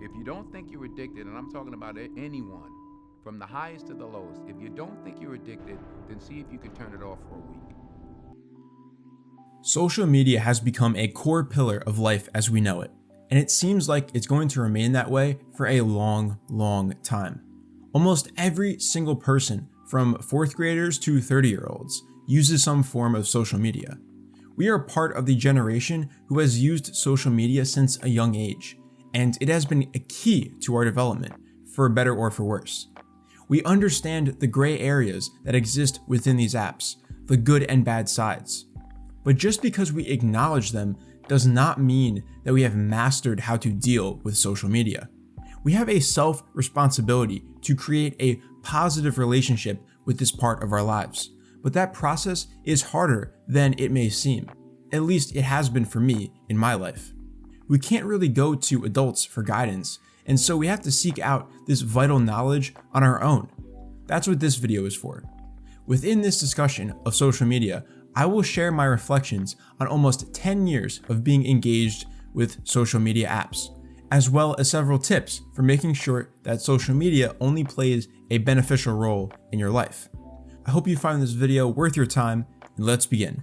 If you don't think you're addicted, and I'm talking about anyone, from the highest to the lowest, if you don't think you're addicted, then see if you can turn it off for a week. Social media has become a core pillar of life as we know it, and it seems like it's going to remain that way for a long, long time. Almost every single person, from 4th graders to 30-year-olds, uses some form of social media. We are part of the generation who has used social media since a young age, and it has been a key to our development, for better or for worse. We understand the gray areas that exist within these apps, the good and bad sides. But just because we acknowledge them does not mean that we have mastered how to deal with social media. We have a self-responsibility to create a positive relationship with this part of our lives. But that process is harder than it may seem. At least it has been for me in my life. We can't really go to adults for guidance, and so we have to seek out this vital knowledge on our own. That's what this video is for. Within this discussion of social media, I will share my reflections on almost 10 years of being engaged with social media apps, as well as several tips for making sure that social media only plays a beneficial role in your life. I hope you find this video worth your time, and let's begin.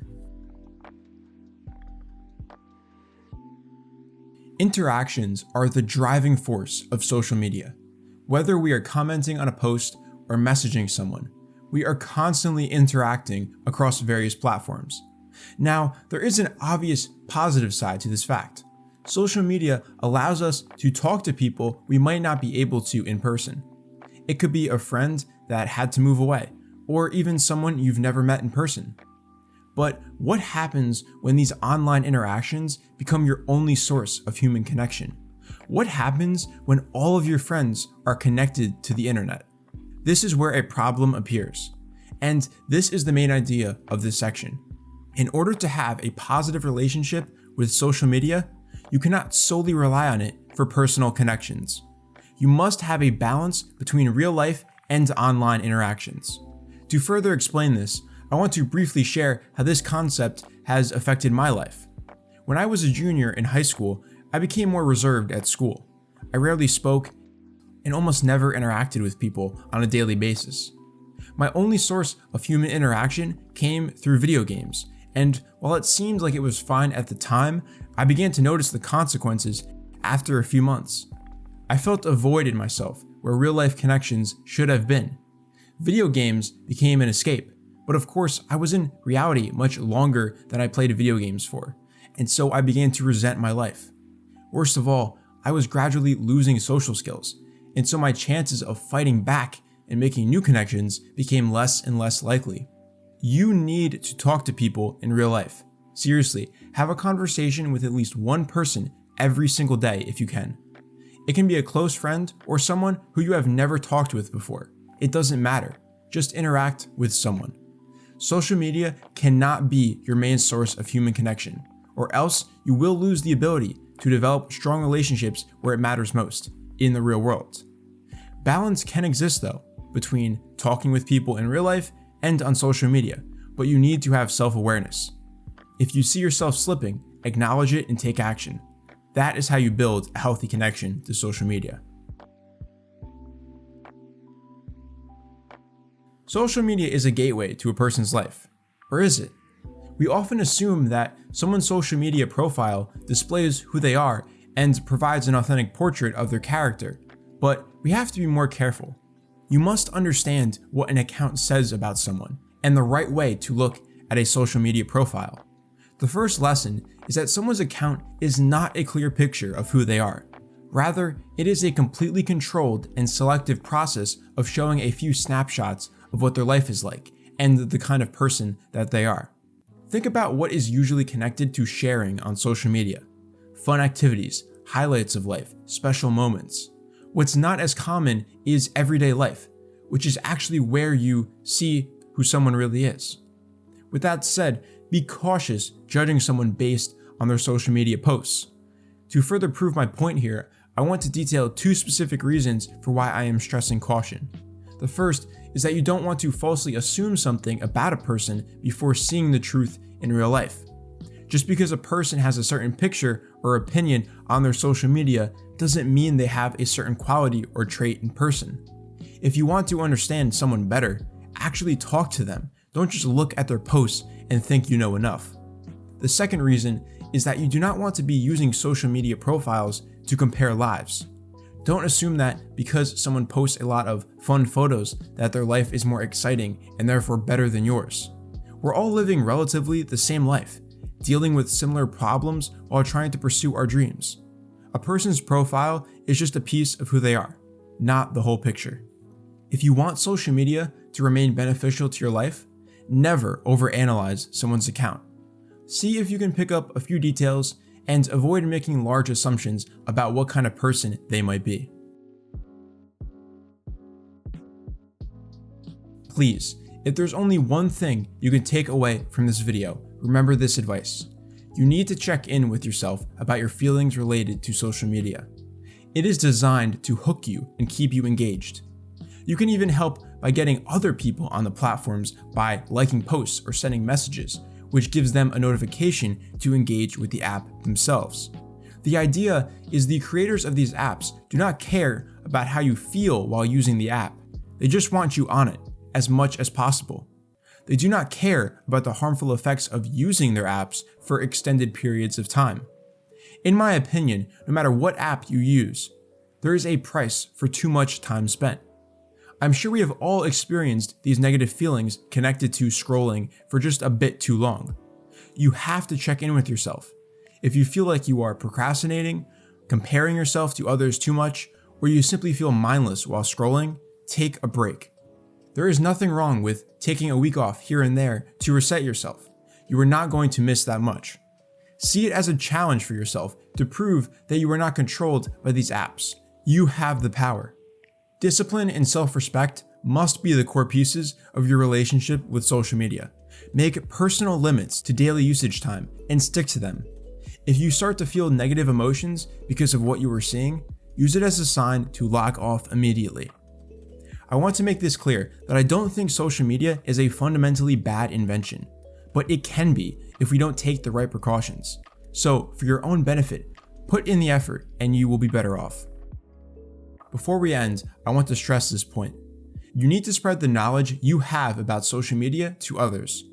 Interactions are the driving force of social media. Whether we are commenting on a post or messaging someone, we are constantly interacting across various platforms. Now, there is an obvious positive side to this fact. Social media allows us to talk to people we might not be able to in person. It could be a friend that had to move away, or even someone you've never met in person. But what happens when these online interactions become your only source of human connection? What happens when all of your friends are connected to the internet? This is where a problem appears. And this is the main idea of this section. In order to have a positive relationship with social media, you cannot solely rely on it for personal connections. You must have a balance between real life and online interactions. To further explain this, I want to briefly share how this concept has affected my life. When I was a junior in high school, I became more reserved at school. I rarely spoke and almost never interacted with people on a daily basis. My only source of human interaction came through video games, and while it seemed like it was fine at the time, I began to notice the consequences after a few months. I felt a void in myself where real-life connections should have been. Video games became an escape. But of course, I was in reality much longer than I played video games for, and so I began to resent my life. Worst of all, I was gradually losing social skills, and so my chances of fighting back and making new connections became less and less likely. You need to talk to people in real life. Seriously, have a conversation with at least one person every single day if you can. It can be a close friend or someone who you have never talked with before. It doesn't matter. Just interact with someone. Social media cannot be your main source of human connection, or else you will lose the ability to develop strong relationships where it matters most, in the real world. Balance can exist though, between talking with people in real life and on social media, but you need to have self-awareness. If you see yourself slipping, acknowledge it and take action. That is how you build a healthy connection to social media. Social media is a gateway to a person's life, or is it? We often assume that someone's social media profile displays who they are and provides an authentic portrait of their character, but we have to be more careful. You must understand what an account says about someone and the right way to look at a social media profile. The first lesson is that someone's account is not a clear picture of who they are. Rather, it is a completely controlled and selective process of showing a few snapshots of what their life is like and the kind of person that they are. Think about what is usually connected to sharing on social media. Fun activities, highlights of life, special moments. What's not as common is everyday life, which is actually where you see who someone really is. With that said, be cautious judging someone based on their social media posts. To further prove my point here, I want to detail 2 specific reasons for why I am stressing caution. The first is that you don't want to falsely assume something about a person before seeing the truth in real life. Just because a person has a certain picture or opinion on their social media doesn't mean they have a certain quality or trait in person. If you want to understand someone better, actually talk to them. Don't just look at their posts and think you know enough. The second reason is that you do not want to be using social media profiles to compare lives. Don't assume that because someone posts a lot of fun photos that their life is more exciting and therefore better than yours. We're all living relatively the same life, dealing with similar problems while trying to pursue our dreams. A person's profile is just a piece of who they are, not the whole picture. If you want social media to remain beneficial to your life, never overanalyze someone's account. See if you can pick up a few details and avoid making large assumptions about what kind of person they might be. Please, if there's only one thing you can take away from this video, remember this advice. You need to check in with yourself about your feelings related to social media. It is designed to hook you and keep you engaged. You can even help by getting other people on the platforms by liking posts or sending messages, which gives them a notification to engage with the app themselves. The idea is the creators of these apps do not care about how you feel while using the app. They just want you on it as much as possible. They do not care about the harmful effects of using their apps for extended periods of time. In my opinion, no matter what app you use, there is a price for too much time spent. I'm sure we have all experienced these negative feelings connected to scrolling for just a bit too long. You have to check in with yourself. If you feel like you are procrastinating, comparing yourself to others too much, or you simply feel mindless while scrolling, take a break. There is nothing wrong with taking a week off here and there to reset yourself. You are not going to miss that much. See it as a challenge for yourself to prove that you are not controlled by these apps. You have the power. Discipline and self-respect must be the core pieces of your relationship with social media. Make personal limits to daily usage time and stick to them. If you start to feel negative emotions because of what you are seeing, use it as a sign to log off immediately. I want to make this clear that I don't think social media is a fundamentally bad invention, but it can be if we don't take the right precautions. So, for your own benefit, put in the effort and you will be better off. Before we end, I want to stress this point. You need to spread the knowledge you have about social media to others.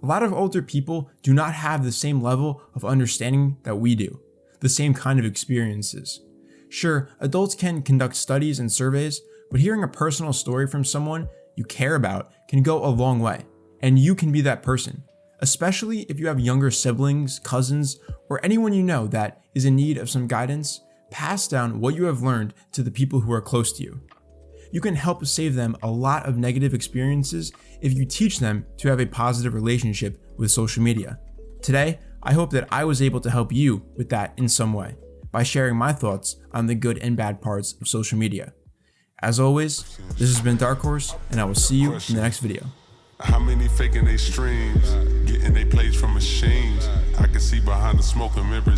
A lot of older people do not have the same level of understanding that we do, the same kind of experiences. Sure, adults can conduct studies and surveys, but hearing a personal story from someone you care about can go a long way, and you can be that person, especially if you have younger siblings, cousins, or anyone you know that is in need of some guidance. Pass down what you have learned to the people who are close to you. You can help save them a lot of negative experiences if you teach them to have a positive relationship with social media. Today, I hope that I was able to help you with that in some way by sharing my thoughts on the good and bad parts of social media. As always, this has been Dark Horse, and I will see you in the next video. How many faking they streams, getting they plays from machines? I can see behind the smoke and members.